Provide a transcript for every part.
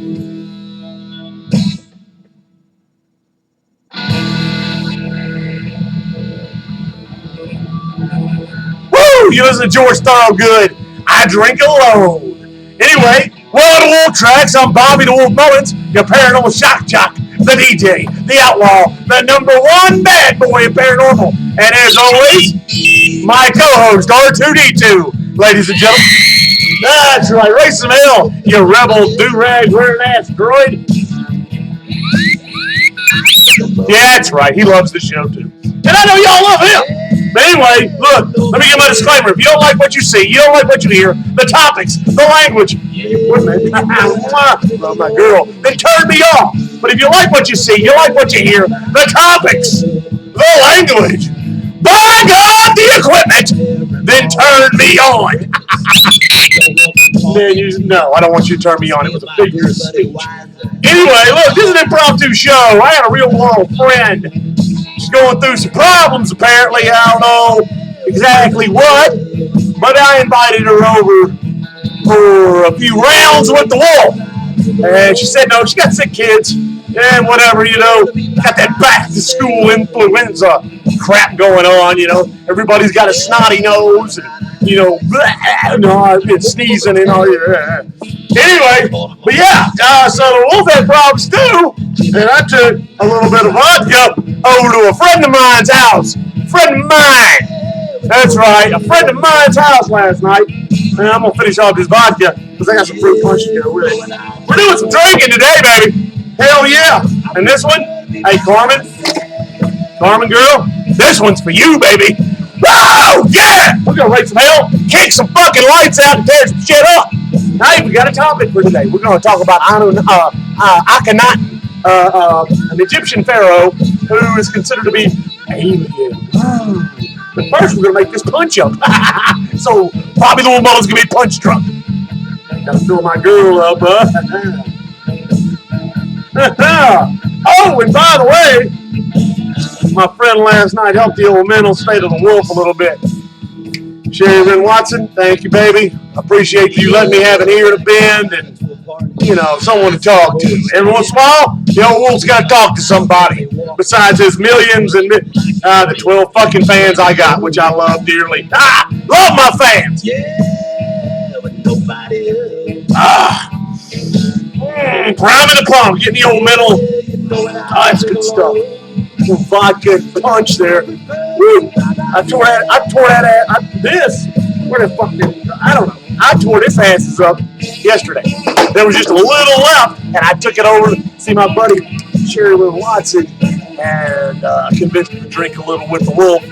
Woo! You listen to George Thorogood. I drink alone. Anyway, welcome to Wolf Tracks. I'm Bobby the Wolf Mullins, your paranormal shock jock, the DJ, the outlaw, the #1 bad boy of paranormal. And as always, my co-host, R2D2. Ladies and gentlemen, that's right, raise some hell, you rebel do-rag wearing ass droid. Yeah, that's right, he loves the show too. And I know y'all love him. But anyway, look, let me give my disclaimer. If you don't like what you see, you don't like what you hear, the topics, the language, love my girl, then turn me off. But if you like what you see, you like what you hear, the topics, the language, by God, the equipment, then turn me on. No, I don't want you to turn me on. It was a figure of speech. Anyway, look, this is an impromptu show. I had a real world friend. She's going through some problems, apparently. I don't know exactly what, but I invited her over for a few rounds with the wolf. And she said, no, she got sick kids and whatever, got that back to school influenza crap going on, Everybody's got a snotty nose and, and sneezing and all. Anyway, but yeah, so the wolf had problems too, and I took a little bit of vodka over to a friend of mine's house. Friend of mine. That's right, a friend of mine's house last night. And I'm going to finish off this vodka because I got some fruit punch to go with it. We're doing some drinking today, baby. Hell yeah. And this one, hey, Carmen girl, this one's for you, baby. Whoa, yeah! We're going to raise some hell, kick some fucking lights out, and tear some shit up. Hey, we got a topic for today. We're going to talk about Achanautin, an Egyptian pharaoh who is considered to be alien. But first, we're going to make this punch up. So, Bobby the Wolf Mullins going to be punch drunk. Got to fill my girl up, Oh, and by the way, my friend last night helped the old mental state of the wolf a little bit. Sherry Watson, thank you, baby. I appreciate you letting me have an ear to bend and, someone to talk to. Every once in a while, the old wolf's got to talk to somebody besides his millions and the 12 fucking fans I got, which I love dearly. Love my fans. Prime and the plum, getting the old mental. That's good stuff. Vodka punch there. Woo. I tore that ass. I tore this asses up yesterday. There was just a little left, and I took it over to see my buddy Sherry Watson, and convinced him to drink a little with the wolf.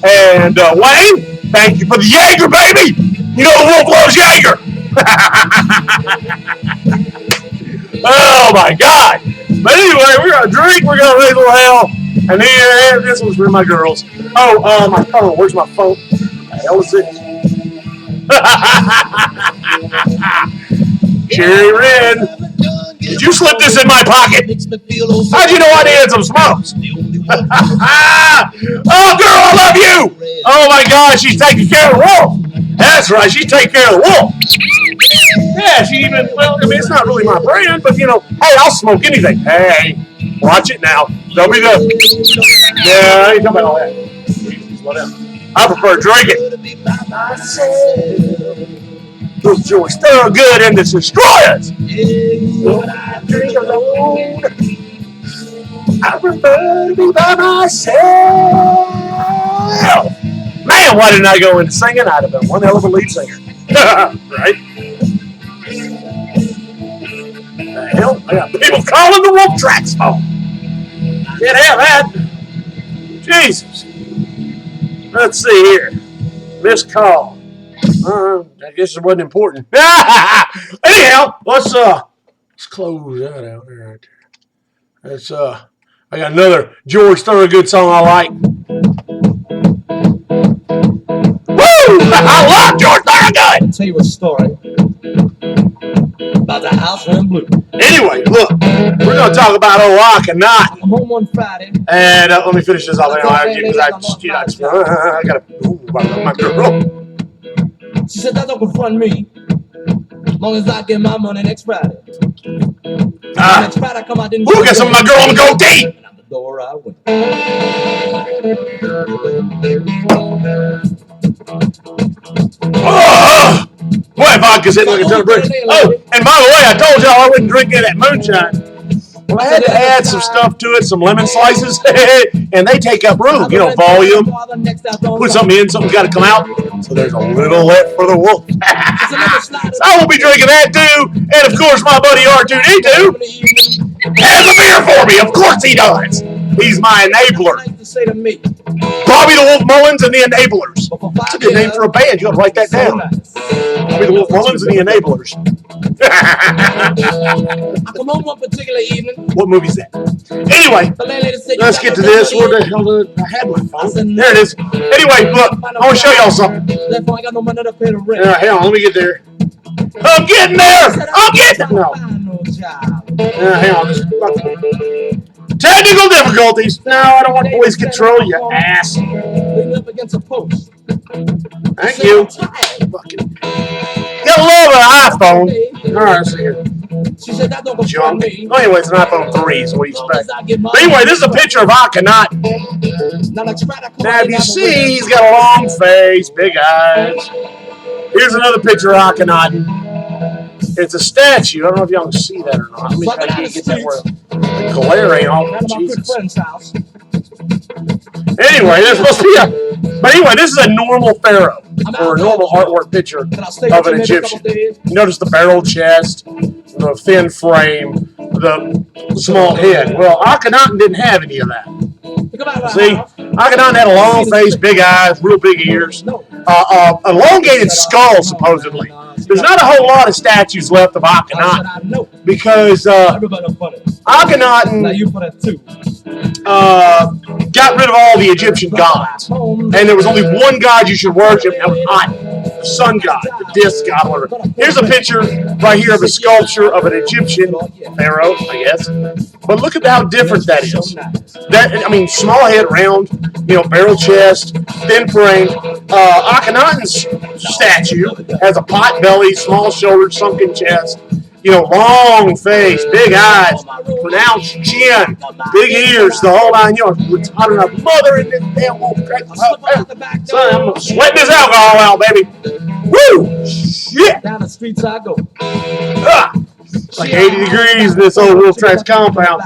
And Wayne, thank you for the Jaeger, baby. The wolf loves Jaeger. Oh my God. But anyway, we're gonna drink, we're gonna raise a little hell, and then this one's for my girls. Oh, my phone. Where's my phone? What the hell is this? Cherry Red, did you slip this in my pocket? How'd you know I needed some smokes? Oh, girl, I love you. Oh my God, she's taking care of the wolf. That's right, she's taking care of the wolf. Yeah, it's not really my brand, but hey, I'll smoke anything. Hey, watch it now. Don't be the. Yeah, I ain't talking about all that. I prefer drinking. Those George Thorogood and the Destroyers. When I drink alone, I prefer to be by myself. Man, why didn't I go into singing? I'd have been one hell of a lead singer. Right? The hell? I got people calling the Wolf Tracks phone. Can't have that. Jesus. Let's see here. Missed call. I guess it wasn't important. Anyhow, let's close that out there right there. That's I got another George Thorogood song I like. Woo! I love George Thorogood! I'll tell you a story about the house in blue. Anyway, look, we're going to talk about Achanautin. I'm home one Friday. And let me finish this off. I got to, my girl. She said, that don't confront me. long as I get my money next Friday. Next Friday, come out, didn't got some of my girl on the goatee. And out the door I went. Oh, boy, vodka's hitting like a ton of bricks. Oh, and by the way, I told y'all I wouldn't drink any of that moonshine. Well, I had to add some stuff to it, some lemon slices, and they take up room, volume. Put something in, something's got to come out. So there's a little left for the wolf. So I will be drinking that too. And of course, my buddy R2D2 has a beer for me. Of course he does. He's my enabler. Bobby the Wolf Mullins and the Enablers. That's a good name for a band. You got to write that down. Bobby the Wolf Mullins and the Enablers. I come home one particular evening. What movie's that? Anyway, let's get to this. Where the hell did I have my phone? There it is. Anyway, look, I want to show y'all something. Hang on, let me get there. I'm getting there. I'm getting there. No. Hang on. Technical difficulties. No, I don't want police control, you ass. Thank you. Gotta love an iPhone. All right, let's see here. Junk. Oh, anyway, it's an iPhone 3, so what do you expect? But anyway, this is a picture of Achanautin. Now, if you see, he's got a long face, big eyes. Here's another picture of Achanautin. It's a statue. I don't know if y'all can see that or not. Let me try to get that where the glare ain't all. Jesus. Anyway, there's supposed to be a. But anyway, this is a normal pharaoh or a normal artwork picture of an Egyptian. You notice the barrel chest, the thin frame, the small head. Well, Achanautin didn't have any of that. See, Achanautin had a long face, big eyes, real big ears, elongated skull, supposedly. There's not a whole lot of statues left of Achanautin because Achanautin got rid of all the Egyptian gods, and there was only one god you should worship, and that was Aten, the sun god, the disc god, whatever. Here's a picture right here of a sculpture of an Egyptian pharaoh, I guess. But look at how different that is. Small head, round, barrel chest, thin frame. Akhenaten's statue has a pot belly, small shoulders, sunken chest. Long face, big eyes, pronounced chin, big ears, the whole 9 yards. It's hot enough. Mother in this damn wolf crack. Son, I'm gonna sweat this alcohol out, baby. Woo! Shit! Down the streets I go. Like 80 degrees in this old Wolf Tracks compound.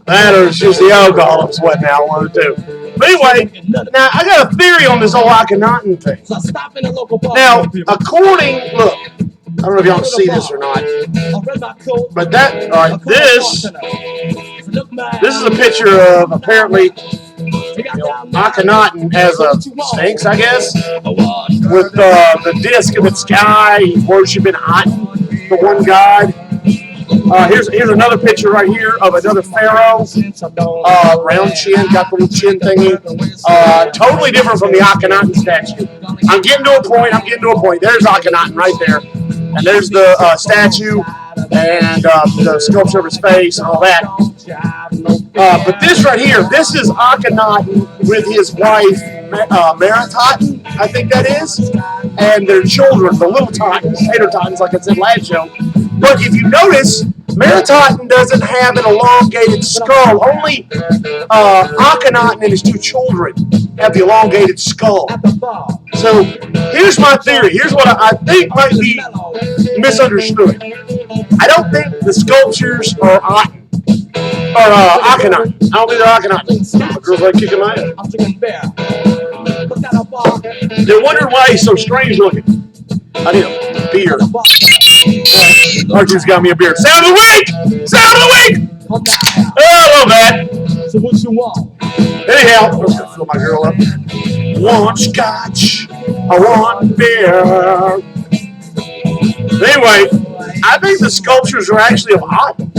That or it's just the alcohol I'm sweating out, one or two. But anyway, now I got a theory on this whole Achanautin thing. Now, look, I don't know if y'all can see this or not, but this is a picture of apparently Achanautin as a sphinx, I guess, with the disc in the sky. He's worshiping Aten, the one god. Here's another picture right here of another pharaoh, round chin, got the little chin thingy. Totally different from the Achanautin statue. I'm getting to a point. There's Achanautin right there. And there's the statue and the sculpture of his face and all that. But this right here, this is Achanautin with his wife, Meritaten, I think that is, and their children, the little Titans, Tater Titans, like I said last show. But if you notice, Meritaten doesn't have an elongated skull. Only Achanautin and his two children have the elongated skull. So here's my theory. Here's what I think might be misunderstood. I don't think the sculptures are Aten. Or Achanautin. I don't think they're Achanautin. The girls like kicking my ass. They're wondering why he's so strange looking. I need a beard. Archie's got me a beard. Sound of the week! Sound of the week! Oh, I love that. So what you want? Anyhow, I'm just going to fill my girl up. Want scotch. I want beer. Anyway, I think the sculptures are actually of Aten.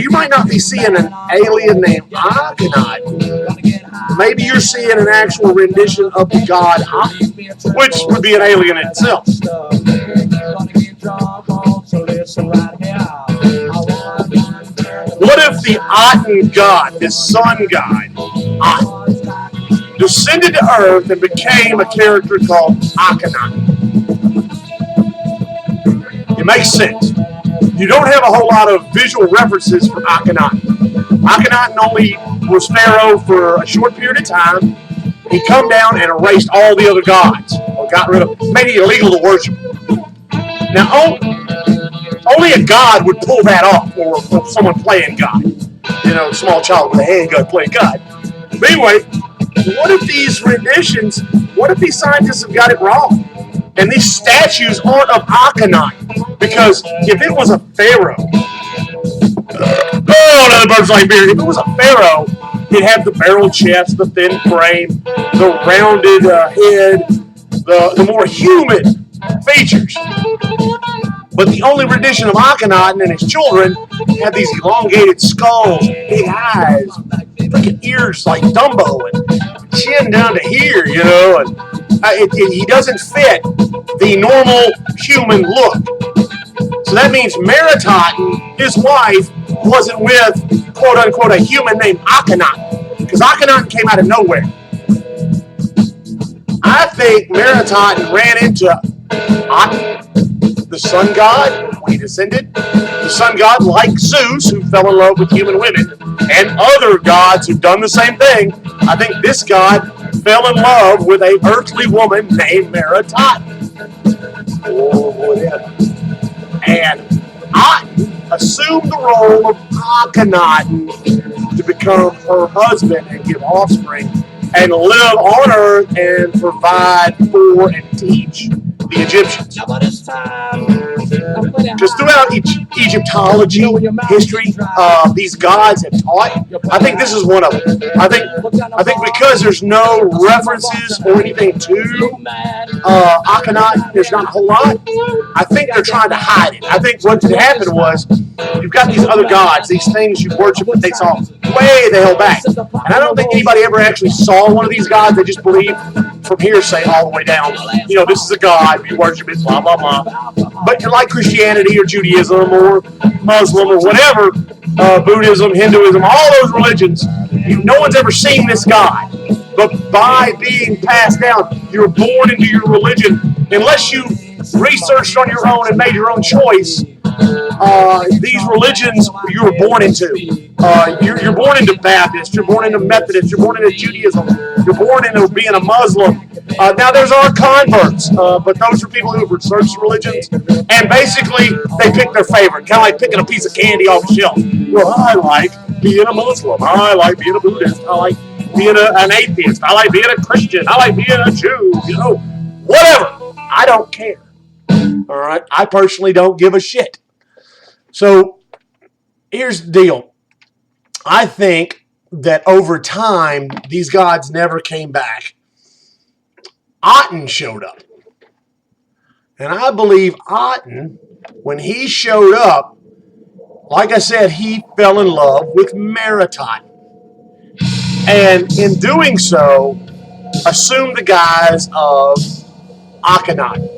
You might not be seeing an alien named Achanautin. Maybe you're seeing an actual rendition of the god Aten, which would be an alien in itself. What if the Aten god, this sun god, Aten, descended to Earth and became a character called Achanautin? It makes sense. You don't have a whole lot of visual references for Akhenaten. Akhenaten only was pharaoh for a short period of time. He come down and erased all the other gods, or got rid of, made it illegal to worship. Now, only a god would pull that off, or someone playing God. You know, a small child with a handgun playing God. But anyway, what if these renditions, what if these scientists have got it wrong? And these statues aren't of Akhenaten? Because if it was a pharaoh, another bird's like beer. If it was a pharaoh, it'd have the barrel chest, the thin frame, the rounded head, the more human features. But the only rendition of Akhenaten and his children have these elongated skulls, big eyes, freaking ears like Dumbo, and chin down to here, you know, and he doesn't fit the normal human look. So that means Meritaten, his wife, wasn't with, quote unquote, a human named Akhenaten, because Akhenaten came out of nowhere. I think Meritaten ran into Aten, the sun god, when he descended. The sun god, like Zeus, who fell in love with human women, and other gods who've done the same thing. I think this god fell in love with an earthly woman named Meritaten. Oh, yeah. And Aten assumed the role of Akhenaten to become her husband and give offspring and live on earth and provide for and teach the Egyptians. Because throughout Egyptology history, these gods have taught. I think this is one of them. I think because there's no references or anything to Akhenaten, there's not a whole lot. I think they're trying to hide it. I think what happened was you've got these other gods, these things you worship that they saw way the hell back. And I don't think anybody ever actually saw one of these gods. They just believed from hearsay all the way down. You know, this is a god, you worship it, blah, blah, blah. But you're like Christianity or Judaism or Muslim or whatever, Buddhism, Hinduism, all those religions, no one's ever seen this God. But by being passed down, you're born into your religion. Unless you researched on your own and made your own choice, these religions you were born into. You're born into Baptist, you're born into Methodist, you're born into Judaism, you're born into being a Muslim. Now there's our converts, but those are people who have researched religions, and basically they pick their favorite, kind of like picking a piece of candy off a shelf. Well, I like being a Muslim, I like being a Buddhist, I like being an atheist, I like being a Christian, I like being a Jew, you know, whatever. I don't care. All right, I personally don't give a shit. So here's the deal. I think that over time, these gods never came back. Aten showed up. And I believe Aten, when he showed up, like I said, he fell in love with Meritaten. And in doing so, assumed the guise of Akhenaten.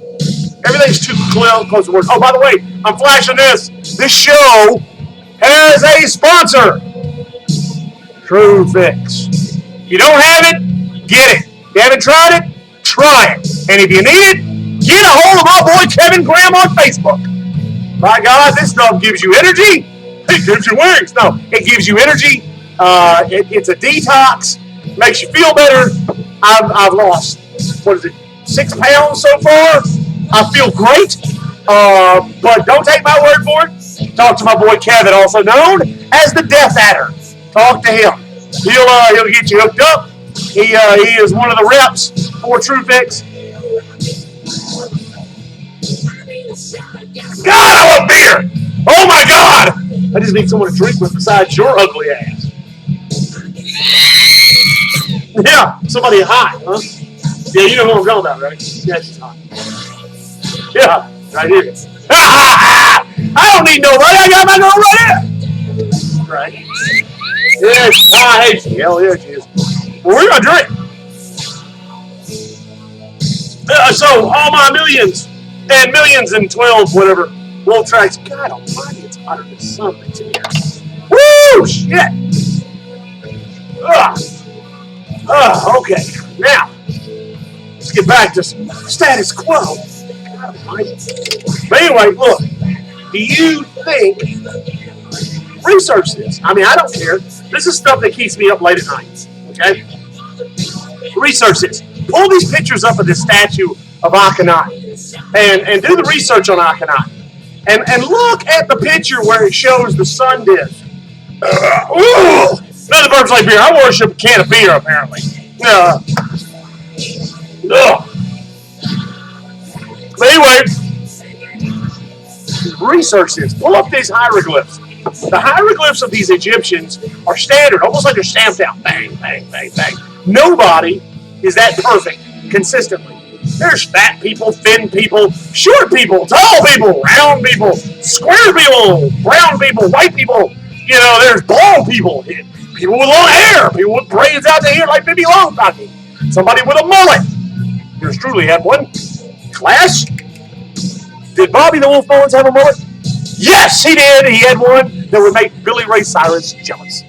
Everything's too close to words. Oh, by the way, I'm flashing this. This show has a sponsor. True Fix. If you don't have it, get it. If you haven't tried it, try it. And if you need it, get a hold of my boy Kevin Graham on Facebook. My God, this stuff gives you energy. It gives you wings. No, it gives you energy. It's a detox. Makes you feel better. I've lost, 6 pounds so far. I feel great, but don't take my word for it. Talk to my boy Kevin, also known as the Death Adder. Talk to him. He'll get you hooked up. He is one of the reps for True Fix. God, I love beer. Oh my God! I just need someone to drink with besides your ugly ass. Yeah, somebody hot, huh? Yeah, you know who I'm talking about, right? Yeah, she's hot. Yeah, right here. I don't need nobody. I got my girl right here. Right. Yes, I hate you. Hell yeah, she is. Well, we're going to drink. So, all my millions and 12, whatever, little tracks. God almighty, it's hotter than something in here. Woo, shit. Okay. Now, let's get back to some status quo. But anyway, look, do you think? Research this. I mean, I don't care. This is stuff that keeps me up late at night. Okay? Research this. Pull these pictures up of this statue of Achanautin and do the research on Achanautin. And look at the picture where it shows the sun disk. Another Birds Like Beer. I worship a can of beer, apparently. But anyway, research this. Pull up these hieroglyphs. The hieroglyphs of these Egyptians are standard, almost like they're stamped out. Bang, bang, bang, bang. Nobody is that perfect consistently. There's fat people, thin people, short people, tall people, round people, square people, brown people, white people. You know, there's bald people, people with long hair, people with braids out there like Bibi Longstocking, somebody with a mullet. Yours truly had one. Class? Did Bobby the Wolf Bones have a mullet? Yes, he did. He had one that would make Billy Ray Cyrus jealous.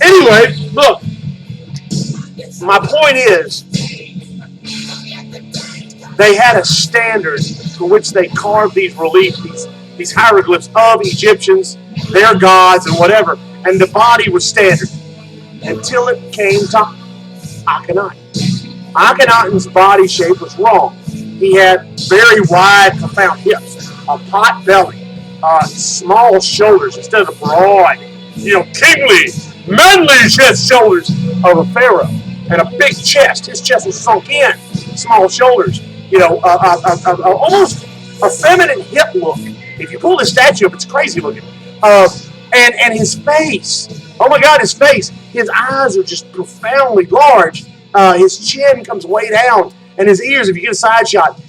Anyway, look. My point is, they had a standard for which they carved these reliefs, these hieroglyphs of Egyptians, their gods, and whatever. And the body was standard until it came to Achanautin. Achanautin's body shape was wrong. He had very wide, profound hips, a pot belly, small shoulders instead of the broad, kingly, manly chest shoulders of a pharaoh, and a big chest. His chest was sunk in, small shoulders, almost a feminine hip look. If you pull this statue up, it's crazy looking. And his face, oh my God, his face. His eyes are just profoundly large. His chin comes way down. And his ears, if you get a side shot,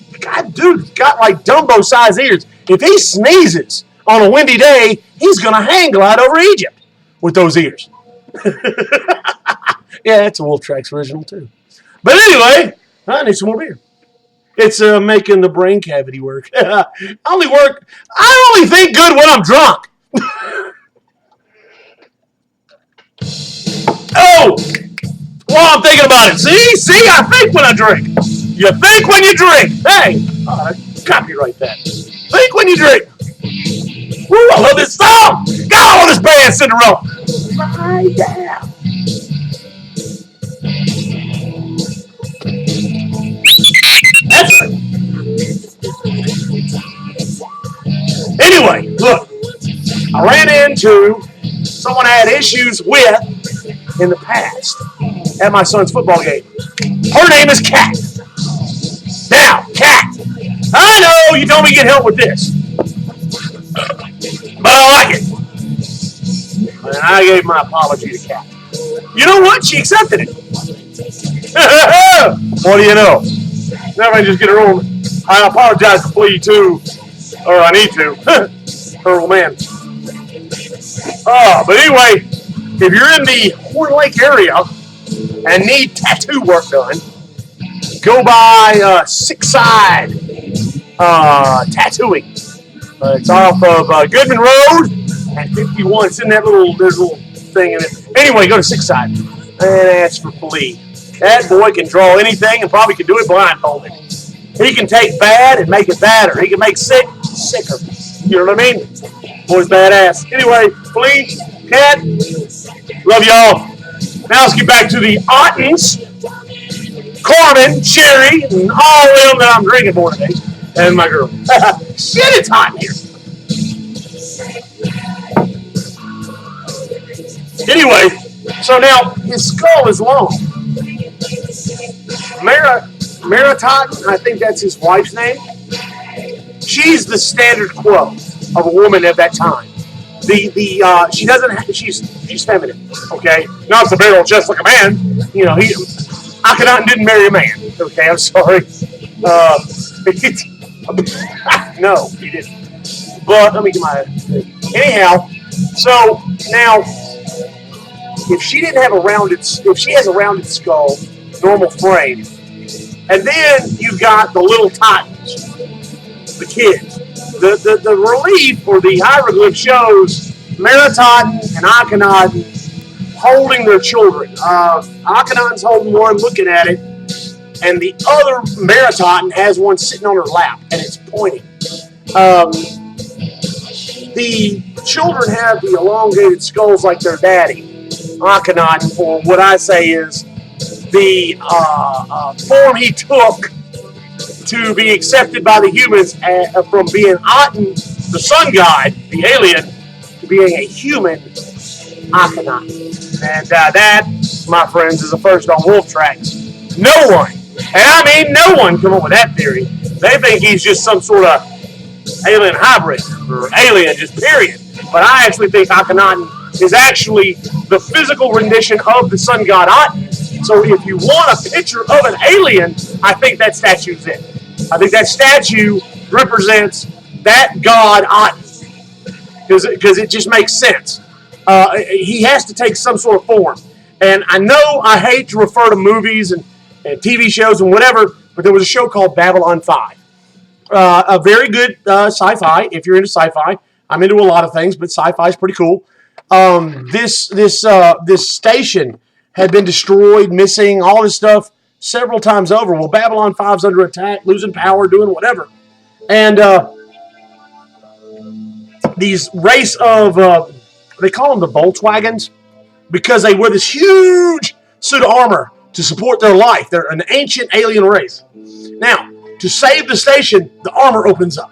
dude's got like Dumbo-sized ears. If he sneezes on a windy day, he's going to hang glide over Egypt with those ears. Yeah, that's a Wolf Tracks original too. But anyway, I need some more beer. It's making the brain cavity work. I only think good when I'm drunk. Oh! Well, I'm thinking about it. See, I think when I drink. You think when you drink. Hey, copyright that. Think when you drink. Woo, I love this song. God, I love this band, Cinderella. Right down. That's right. Anyway, look. I ran into someone I had issues with in the past at my son's football game. Her name is Kat. Now, Kat, I know you told me to get help with this, but I like it. And I gave my apology to Kat. You know what? She accepted it. What do you know? Now I just get her own. I apologize to Flea too, or I need to. Her old man. But anyway, if you're in the Horn Lake area and need tattoo work done, go by Six Side Tattooing. It's off of Goodman Road and 51. It's in that there's a little thing in it. Anyway, go to Six Side and ask for Flea. That boy can draw anything and probably can do it blindfolded. He can take bad and make it badder. He can make sick sicker. You know what I mean? Boy's badass. Anyway, Flea, Kat, love y'all. Now let's get back to the Ottens, Carmen, Sherry, and all of them that I'm drinking for today, and my girl. Shit, it's hot in here. Anyway, so now his skull is long. Achanautin, I think that's his wife's name. She's the standard quo of a woman at that time. She doesn't. She's feminine. Okay, not the barrel just like a man. You know, Achanautin didn't marry a man. Okay, I'm sorry. No, he didn't. But let me get my. Anyhow, so now, if she has a rounded skull, normal frame, and then you've got the little Titans, the kids. The relief or the hieroglyph shows Achanautin and Achanautin holding their children. Achanautin's holding one, looking at it, and the other Achanautin has one sitting on her lap, and it's pointing. Um, the children have the elongated skulls like their daddy, Achanautin, or what I say is the form he took to be accepted by the humans from being Aten, the sun god, the alien, to being a human Achanautin. And that, my friends, is a first on wolf tracks. No one, and I mean no one, come up with that theory. They think he's just some sort of alien hybrid or alien, just period. But I actually think Akhenaten is actually the physical rendition of the sun god Aten. So if you want a picture of an alien, I think that statue's it. I think that statue represents that god Aten because it just makes sense. He has to take some sort of form. And I know I hate to refer to movies and TV shows and whatever, but there was a show called Babylon 5. A very good sci-fi, if you're into sci-fi. I'm into a lot of things, but sci-fi is pretty cool. This station had been destroyed, missing, all this stuff several times over. Well, Babylon 5's under attack, losing power, doing whatever. And these race of, they call them the Volkswagens, because they wear this huge suit of armor to support their life. They're an ancient alien race. Now, to save the station, the armor opens up.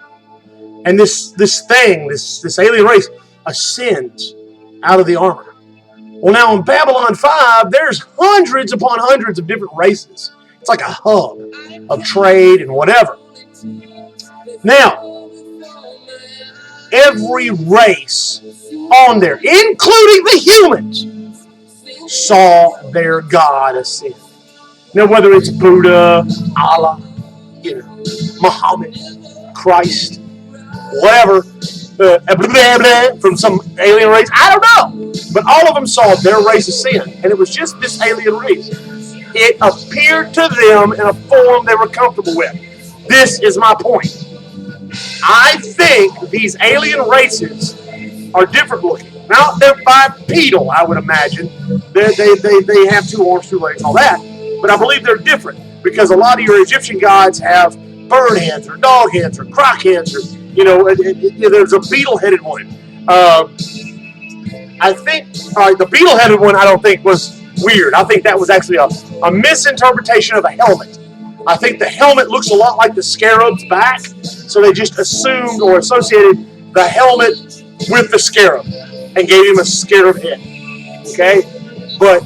And this alien race ascends out of the armor. Well, now in Babylon 5, there's hundreds upon hundreds of different races. It's like a hub of trade and whatever. Now, every race on there, including the humans, saw their God ascend. Now, whether it's Buddha, Allah, Muhammad, Christ, whatever, from some alien race, I don't know. But all of them saw their race ascend, and it was just this alien race. It appeared to them in a form they were comfortable with. This is my point. I think these alien races are different looking. Now, they're bipedal, I would imagine. They have 2 arms, 2 legs, all that. But I believe they're different because a lot of your Egyptian gods have bird hands or dog hands or croc hands or, there's a beetle-headed one. I think the beetle-headed one I don't think was weird. I think that was actually a misinterpretation of a helmet. I think the helmet looks a lot like the scarab's back, so they just assumed or associated the helmet with the scarab and gave him a scarab head. Okay? But,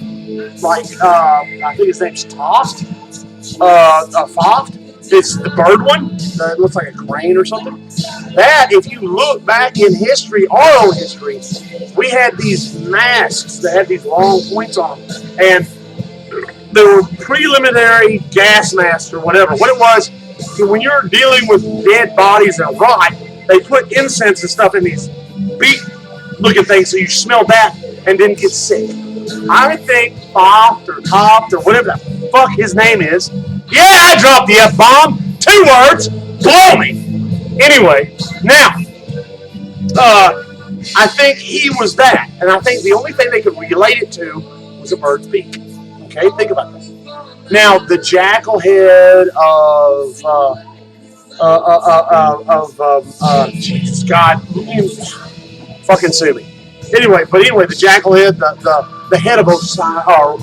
I think his name's Toft. Foft. It's the bird one. It looks like a crane or something. That, if you look back in history, our own history, we had these masks that had these long points on them. And they were preliminary gas masks or whatever. What it was, when you're dealing with dead bodies and rot, they put incense and stuff in these beak-looking things so you smell that and didn't get sick. I think Foft or Toft or whatever the fuck his name is. Yeah, I dropped the F-bomb. 2 words. Blow me. Anyway, now, I think he was that. And I think the only thing they could relate it to was a bird's beak. Okay, think about this. Now, the jackal head Jesus, God, fucking sue me. Anyway, the jackal head, the head of Osiris,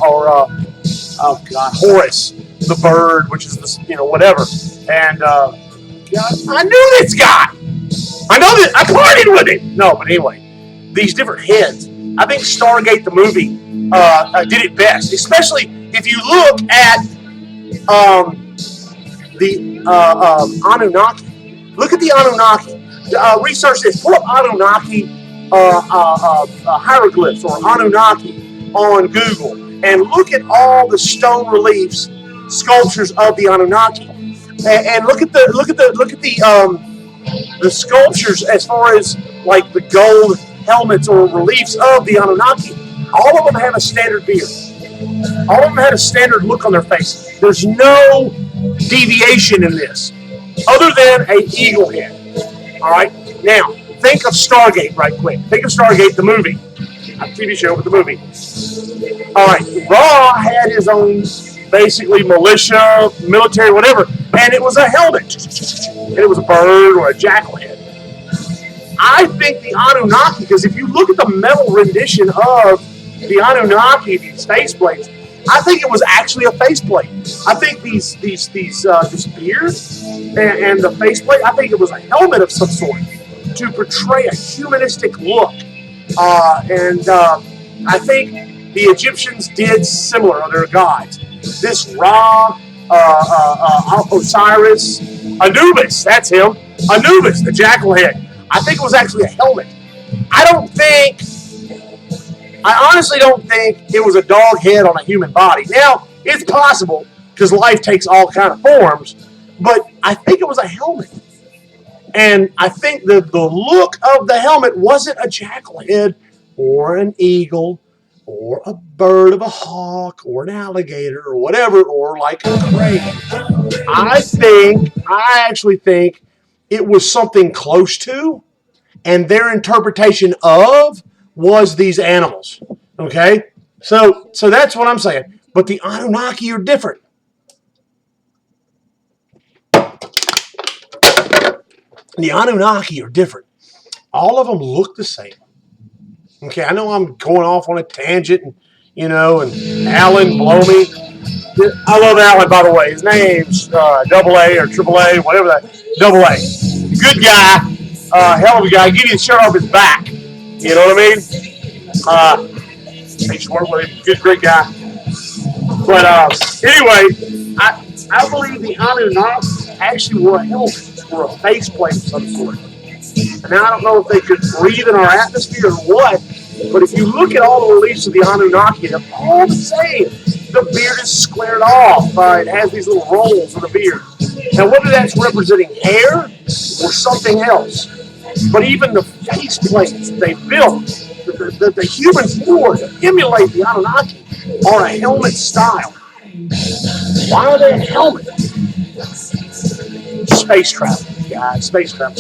Horus, the bird, which is this, whatever. And God, I knew this guy. I know that I partied with him. No, but anyway, these different heads. I think Stargate the movie did it best, especially if you look at the Anunnaki. Look at the Anunnaki. Research this. Pull up Anunnaki hieroglyphs or Anunnaki on Google and look at all the stone reliefs, sculptures of the Anunnaki, and look at the sculptures as far as like the gold helmets or reliefs of the Anunnaki. All of them have a standard beard. All of them had a standard look on their face. There's no deviation in this, other than an eagle head. All right. Now think of Stargate right quick. Think of Stargate the movie, not the TV show, but the movie. All right. Ra had his own basically militia, military, whatever, and it was a helmet, and it was a bird or a jackal head. I think the Anunnaki, because if you look at the metal rendition of the Anunnaki, these faceplates, I think it was actually a faceplate. I think this beard and the faceplate, I think it was a helmet of some sort to portray a humanistic look. I think the Egyptians did similar on their gods. This Ra, Osiris, Anubis, that's him. Anubis, the jackal head. I think it was actually a helmet. I honestly don't think it was a dog head on a human body. Now, it's possible, because life takes all kind of forms, but I think it was a helmet. And I think the look of the helmet wasn't a jackal head or an eagle or a bird of a hawk or an alligator or whatever, or like a crane. I actually think it was something close to, and their interpretation of was these animals. Okay? So that's what I'm saying. But the Anunnaki are different. The Anunnaki are different. All of them look the same. Okay, I know I'm going off on a tangent, and Alan, blow me. I love Alan, by the way. His name's Double A or Triple A, whatever that. Double A. Good guy. Hell of a guy. Give you the shirt off his back. You know what I mean? I used to work with him. Good, great guy. But anyway, I believe the Anunnaki actually wore a helmet or a faceplate of some sort. And now I don't know if they could breathe in our atmosphere or what, but if you look at all the reliefs of the Anunnaki, they're all the same. The beard is squared off. It has these little rolls on the beard. Now, whether that's representing hair or something else, but even the face plates they built, the humans wore to emulate the Anunnaki, are a helmet style. Why are they a helmet? Space travel, guys, space travel.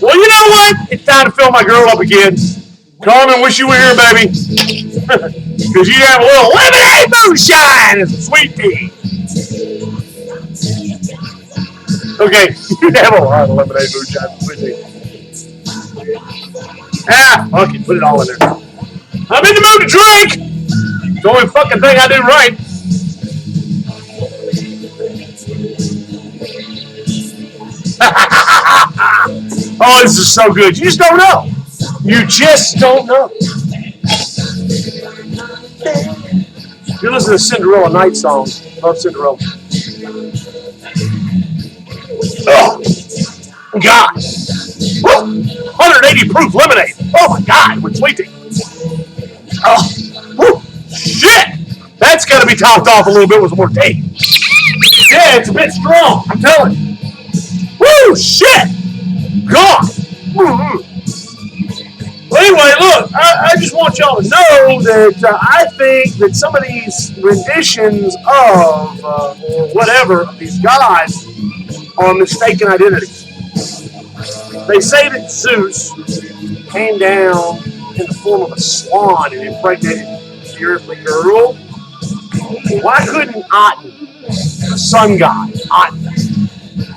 Well, you know what? It's time to fill my girl up again. Carmen, wish you were here, baby. Because you have a little lemonade moonshine and some sweet tea. Okay, you have a lot of lemonade moonshine and sweet tea. Fuck it, put it all in there. I'm in the mood to drink. It's the only fucking thing I do right. Oh, this is so good. You just don't know. You just don't know. You listen to Cinderella Night songs. Love Cinderella. Oh, God. Woo. 180 proof lemonade. Oh, my God, with sweet tea. Oh, woo. Shit. That's got to be topped off a little bit with some more tea. Yeah, it's a bit strong. I'm telling you. Woo, shit. God. Mm-hmm. Well, anyway, look, I just want y'all to know that I think that some of these renditions of, or whatever, of these gods are mistaken identities. They say that Zeus came down in the form of a swan and impregnated the earthly girl. Why couldn't Aten, the sun god, Aten,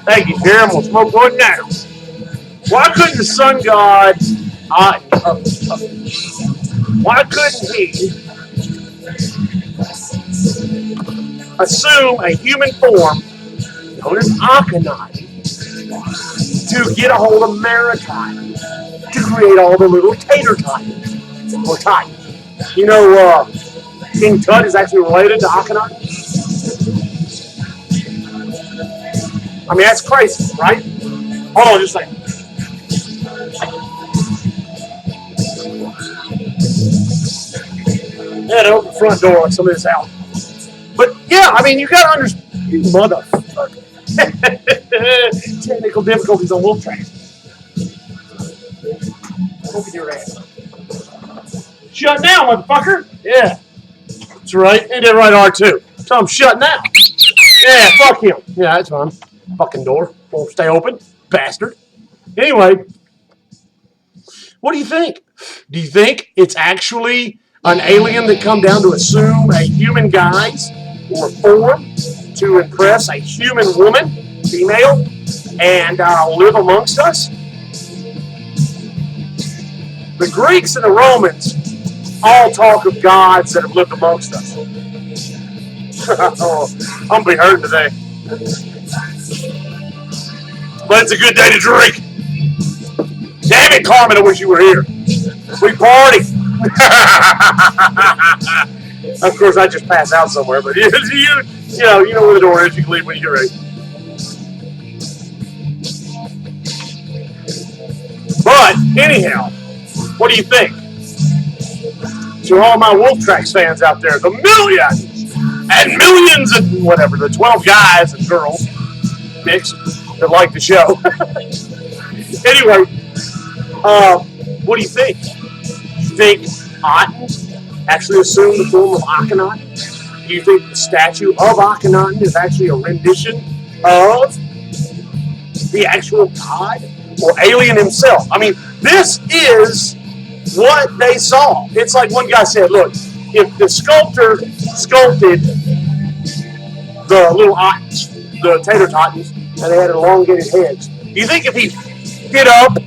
thank you, Jerry, I'm going to smoke one now. Why couldn't the sun god, why couldn't he assume a human form known as Achanautin to get a hold of Maritime to create all the little tater titans or titans? You know, King Tut is actually related to Achanautin. I mean, that's crazy, right? Hold on just a second. Yeah, they open the front door like somebody's out. But yeah, I mean, you gotta understand, you motherfucker. Technical difficulties on Wolf Track. Open your ass. Shut down, motherfucker. Yeah, that's right. Ain't that right, R2? So I'm shutting down. Yeah, fuck him. Yeah, that's fine. Fucking door won't stay open, bastard. Anyway, what do you think? Do you think it's actually an alien that come down to assume a human guise or form to impress a human woman, female, and live amongst us? The Greeks and the Romans all talk of gods that have lived amongst us. Oh, I'm going to be hurting today. But it's a good day to drink. Damn it, Carmen, I wish you were here. We party. Of course, I just pass out somewhere, but you know where the door is. You can leave when you get ready. But anyhow, what do you think? To all my Wolf Tracks fans out there, the millions and millions and whatever, the 12 guys and girls mixed that like the show. Anyway, what do you think? You think Aten actually assumed the form of Achanautin? Do you think the statue of Achanautin is actually a rendition of the actual god or alien himself? I mean, this is what they saw. It's like one guy said, look, if the sculptor sculpted the little Atens, the tater totens, and they had elongated heads, do you think if he get up, do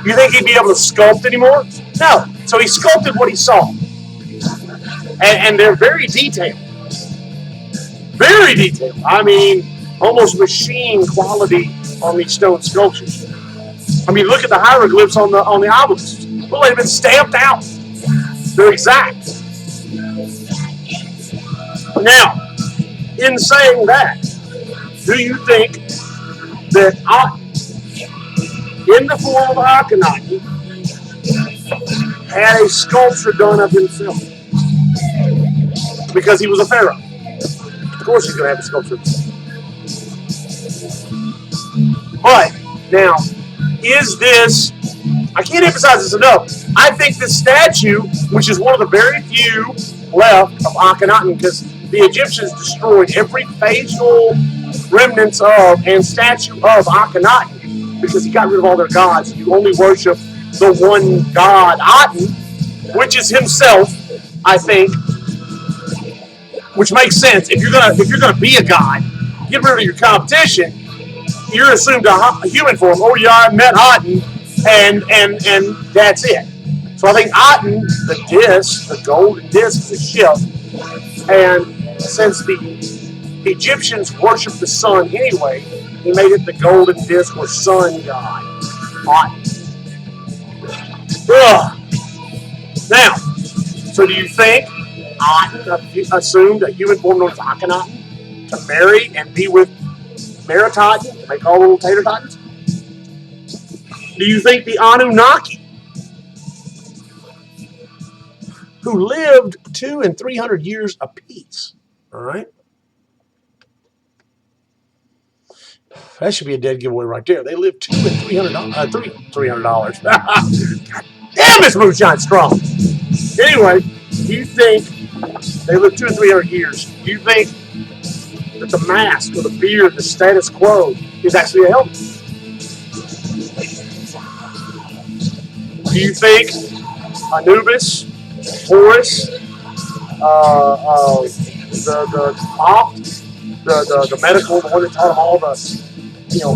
you think he'd be able to sculpt anymore? No. So he sculpted what he saw. And they're very detailed. Very detailed. I mean, almost machine quality on these stone sculptures. I mean, look at the hieroglyphs on the obelisks. Well, they've been stamped out. They're exact. Now, in saying that, do you think that in the form of Achanautin had a sculpture done of himself? Because he was a pharaoh. Of course he's going to have a sculpture of himself. But, now, is this, I can't emphasize this enough, I think this statue, which is one of the very few left of Achanautin, because the Egyptians destroyed every facial remnants of and statue of Achanautin, because he got rid of all their gods. You only worship the one god, Aten, which is himself, I think, which makes sense. If you're gonna be a god, get rid of your competition. You're assumed a human form. Oh yeah, I met Aten, and that's it. So I think Aten, the disc, the golden disc, is a ship, and since the Egyptians worshipped the sun anyway, he made it the golden disc or sun god, Aten. Ugh. Now, so do you think Aten assumed a human form known as Achanautin to marry and be with Meritaten, to make all little tater totens? Do you think the Anunnaki, who lived 200 and 300 years apiece, all right? That should be a dead giveaway right there. They lived $200 and $300. God damn, this moonshine's strong. Anyway, do you think they lived 200 and 300 years? Do you think that the mask or the beard, the status quo, is actually a helmet? Do you think Anubis, Horus, the Opt, the medical, the one that taught them all the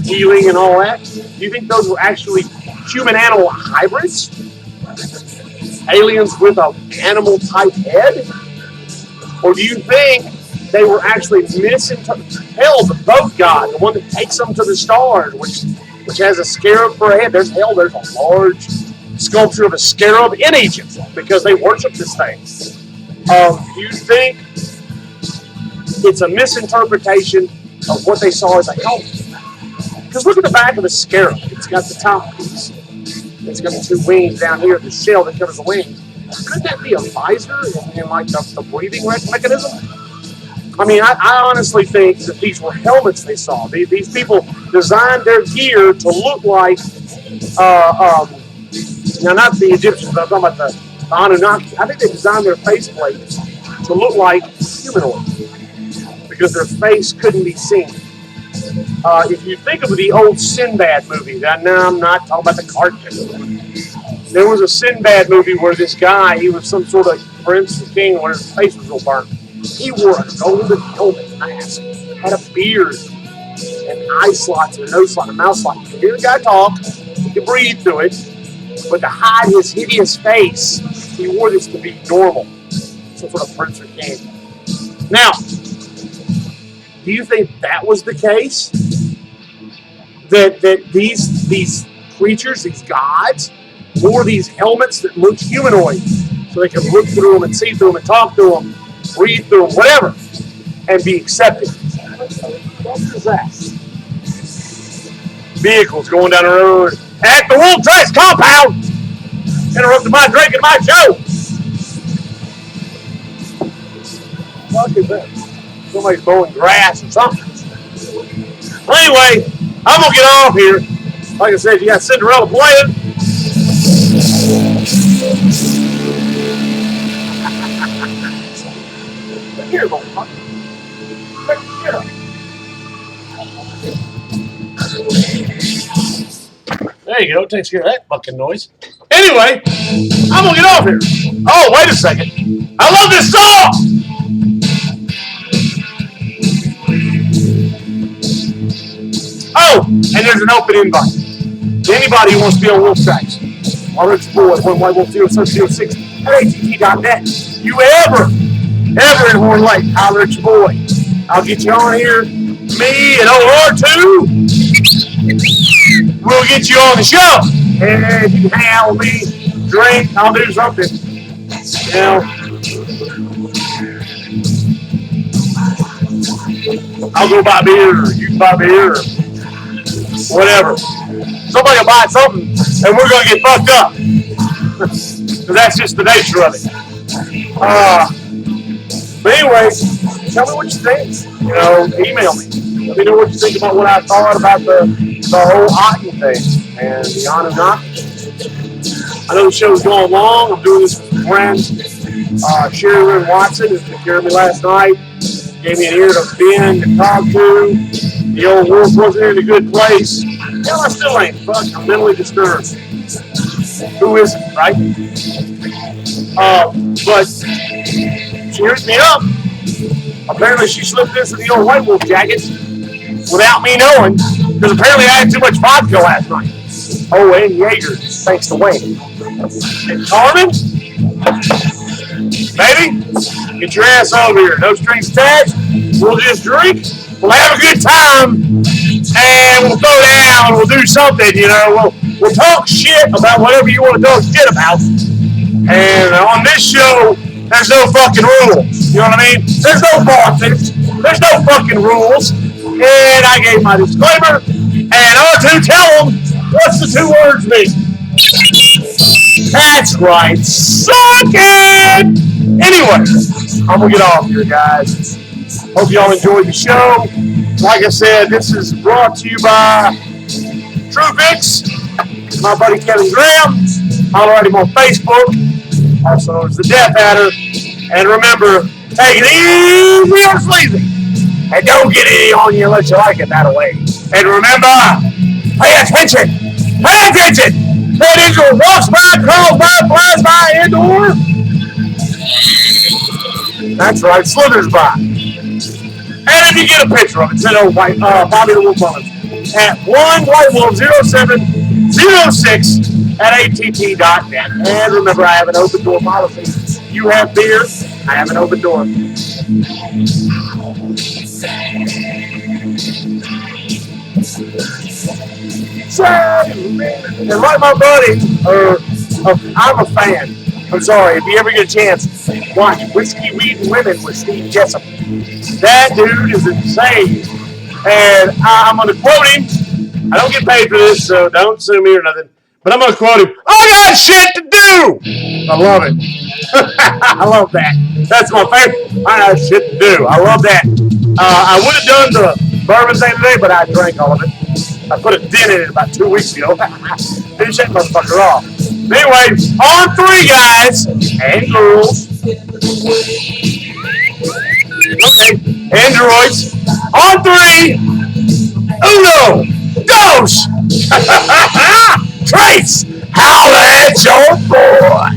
healing and all that? Do you think those were actually human-animal hybrids? Aliens with an animal-type head? Or do you think they were actually misinterpreted? Hell, the boat god, the one that takes them to the stars, which has a scarab for a head. There's a large sculpture of a scarab in Egypt because they worship this thing. Do you think it's a misinterpretation of what they saw as a helmet? Because look at the back of the scarab. It's got the top piece. It's got the two wings down here, the shell that covers the wings. Could that be a visor and like the breathing mechanism? I mean, I honestly think that these were helmets they saw. These people designed their gear to look like, now not the Egyptians, but I'm talking about the Anunnaki. I think they designed their faceplates to look like humanoid because their face couldn't be seen. If you think of the old Sinbad movie, now I'm not talking about the cartoon. There was a Sinbad movie where this guy, he was some sort of prince or king where his face was real burnt. He wore a golden helmet mask, had a beard, and eye slots, and a nose slot, and a mouth slot. You can hear the guy talk, you can breathe through it, But to hide his hideous face, he wore this to be normal. Some sort of prince or king. Now, do you think that was the case? That these creatures, these gods, wore these helmets that looked humanoid, so they could look through them and see through them and talk through them, read through them, whatever, and be accepted. What is that? Vehicles going down the road at the Wolf Tracks compound, interrupting my drink and my show. What is that? Somebody's mowing grass or something. Well, anyway, I'm gonna get off here. Like I said, you got Cinderella playing. Here, motherfucker. There you go. Takes care of that fucking noise. Anyway, I'm gonna get off here. Oh, wait a second. I love this song. Oh, and there's an open invite. Anybody who wants to be on Wolf Tracks, our rich boy, 1Y106 at att.net. You ever in Horn Lake, holler at your boy. I'll get you on here. Me and OR2 we'll get you on the show. And you can hang out with me, drink, I'll do something. You know, I'll go buy beer, you can buy beer, or whatever. Somebody will buy something, and we're going to get fucked up. Because that's just the nature of it. But anyway, tell me what you think. You know, email me. Let me know what you think about what I thought about the whole Otten thing and the Achanautin. I know the show's going long. I'm doing this with a friend. Sherry Lynn Watson, who took care of me last night, gave me an ear to bend and talk to. The old wolf wasn't in a good place. Hell, I still ain't. Fuck, I'm mentally disturbed. Who isn't, right? But she hooked me up. Apparently, she slipped this in the old White Wolf jacket without me knowing, because apparently I had too much vodka last night. Oh, and Jaeger, thanks to Wayne. And Carmen, baby, get your ass over here. No strings attached. We'll just drink. We'll have a good time, and we'll throw down. We'll do something, you know. We'll talk shit about whatever you want to talk shit about. And on this show, there's no fucking rules. You know what I mean? There's no bosses. There's no fucking rules. And I gave my disclaimer. And R2, tell them, what's the 2 words mean? That's right. Suck it! Anyway, I'm going to get off here, guys. Hope y'all enjoyed the show. Like I said, this is brought to you by True Fix, my buddy Kevin Graham. Holler at him on Facebook, also known as the Death Adder. And remember, take it easy on sleazy. And don't get any on you unless you like it that way. And remember, pay attention. Pay attention. That angel walks by, crawls by, flies by, and/or. That's right, slithers by. And if you get a picture of it, send over Bobby the Wolf Mullins at 1whitewolf0706 at att.net. And remember, I have an open door policy. You have beer, I have an open door. And like my buddy, I'm a fan. I'm sorry, if you ever get a chance, watch Whiskey, Weed, and Women with Steve Jessup. That dude is insane. And I'm going to quote him. I don't get paid for this, so don't sue me or nothing. But I'm going to quote him. I got shit to do! I love it. I love that. That's my favorite. I got shit to do. I love that. I would have done the bourbon thing today, but I drank all of it. I put a dent in it about 2 weeks ago. Finish that motherfucker off. Anyway, on 3, guys and girls. Okay, androids. On 3. Uno, dos. Trace, holla at your boy.